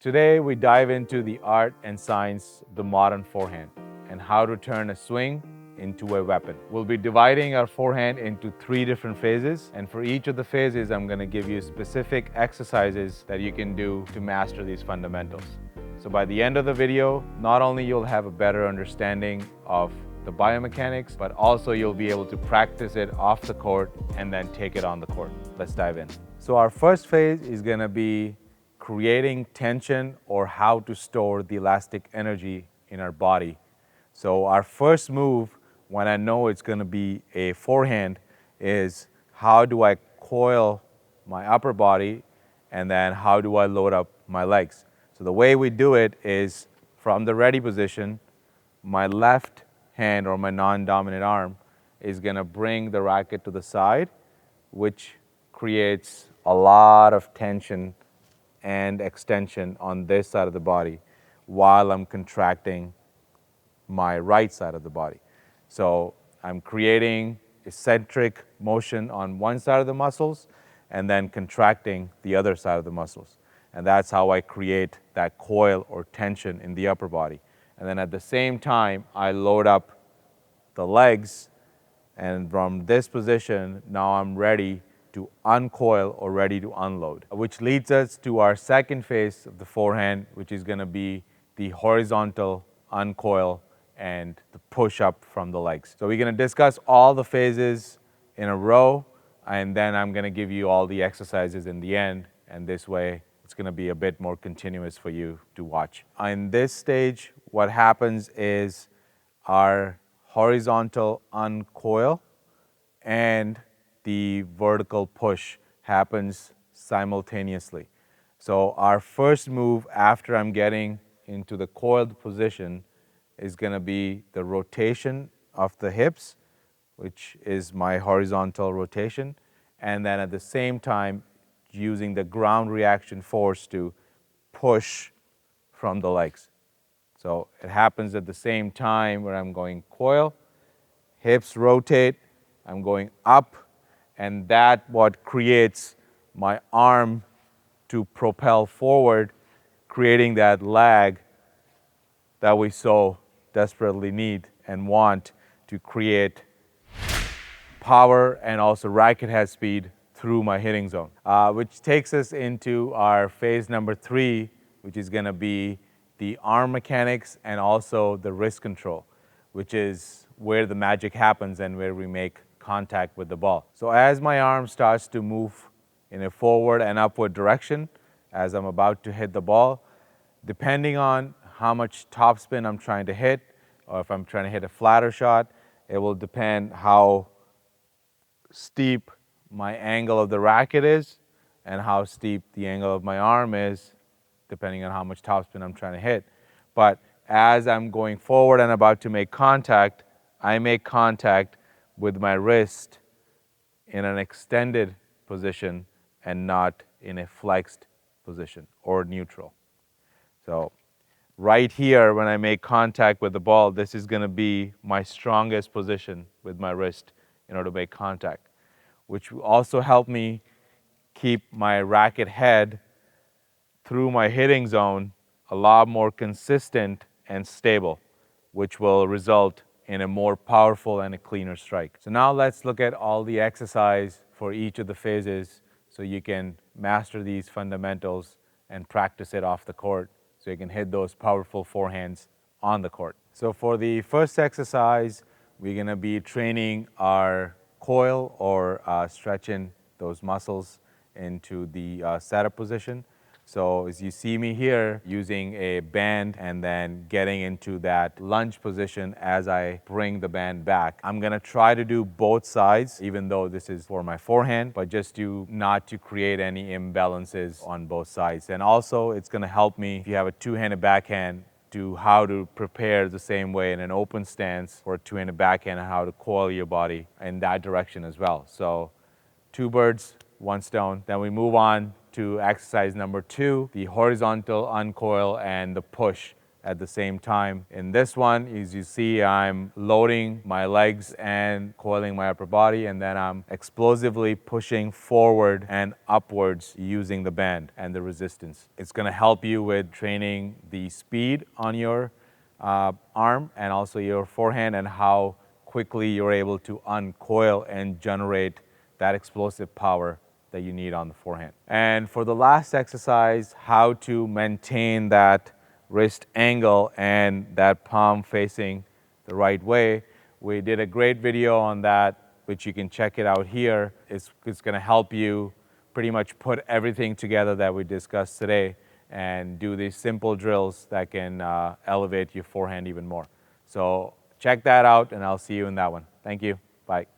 Today we dive into the art and science of the modern forehand and how to turn a swing into a weapon. We'll be dividing our forehand into 3 different phases, and for each of the phases I'm going to give you specific exercises that you can do to master these fundamentals. So by the end of the video, not only you'll have a better understanding of the biomechanics, but also you'll be able to practice it off the court and then take it on the court. Let's dive in. So our first phase is going to be creating tension, or how to store the elastic energy in our body. So our first move, when I know it's going to be a forehand, is how do I coil my upper body, and then how do I load up my legs. So the way we do it is from the ready position, my left hand or my non-dominant arm is going to bring the racket to the side, which creates a lot of tension and extension on this side of the body while I'm contracting my right side of the body. So I'm creating eccentric motion on one side of the muscles and then contracting the other side of the muscles. And that's how I create that coil or tension in the upper body. And then at the same time, I load up the legs, and from this position, now I'm ready to uncoil or ready to unload, which leads us to our second phase of the forehand, which is going to be the horizontal uncoil and the push up from the legs. So we're going to discuss all the phases in a row, and then I'm going to give you all the exercises in the end, and this way it's going to be a bit more continuous for you to watch. In this stage, what happens is our horizontal uncoil and the vertical push happens simultaneously. So our first move after I'm getting into the coiled position is going to be the rotation of the hips, which is my horizontal rotation, and then at the same time using the ground reaction force to push from the legs. So it happens at the same time where I'm going coil, hips rotate, I'm going up, and that what creates my arm to propel forward, creating that lag that we so desperately need and want to create power and also racket head speed through my hitting zone, which takes us into our phase number 3, which is going to be the arm mechanics and also the wrist control, which is where the magic happens and where we make contact with the ball. So as my arm starts to move in a forward and upward direction as I'm about to hit the ball, depending on how much topspin I'm trying to hit, or if I'm trying to hit a flatter shot, it will depend how steep my angle of the racket is and how steep the angle of my arm is, depending on how much topspin I'm trying to hit. But as I'm going forward and about to make contact, I make contact with my wrist in an extended position and not in a flexed position or neutral. So right here, when I make contact with the ball, this is going to be my strongest position with my wrist in order to make contact, which will also help me keep my racket head through my hitting zone a lot more consistent and stable, which will result in a more powerful and a cleaner strike. So now let's look at all the exercise for each of the phases so you can master these fundamentals and practice it off the court so you can hit those powerful forehands on the court. So for the first exercise, we're going to be training our coil or stretching those muscles into the setup position. So as you see me here, using a band and then getting into that lunge position as I bring the band back. I'm going to try to do both sides, even though this is for my forehand, but just not to create any imbalances on both sides. And also it's going to help me, if you have a two-handed backhand, to how to prepare the same way in an open stance for a two-handed backhand and how to coil your body in that direction as well. So 2 birds, 1 stone. Then we move on to exercise number 2, the horizontal uncoil and the push at the same time. In this one, as you see, I'm loading my legs and coiling my upper body, and then I'm explosively pushing forward and upwards using the band and the resistance. It's going to help you with training the speed on your arm and also your forehand, and how quickly you're able to uncoil and generate that explosive power that you need on the forehand. And for the last exercise, how to maintain that wrist angle and that palm facing the right way. We did a great video on that, which you can check it out here. It's going to help you pretty much put everything together that we discussed today and do these simple drills that can elevate your forehand even more. So check that out, and I'll see you in that one. Thank you. Bye.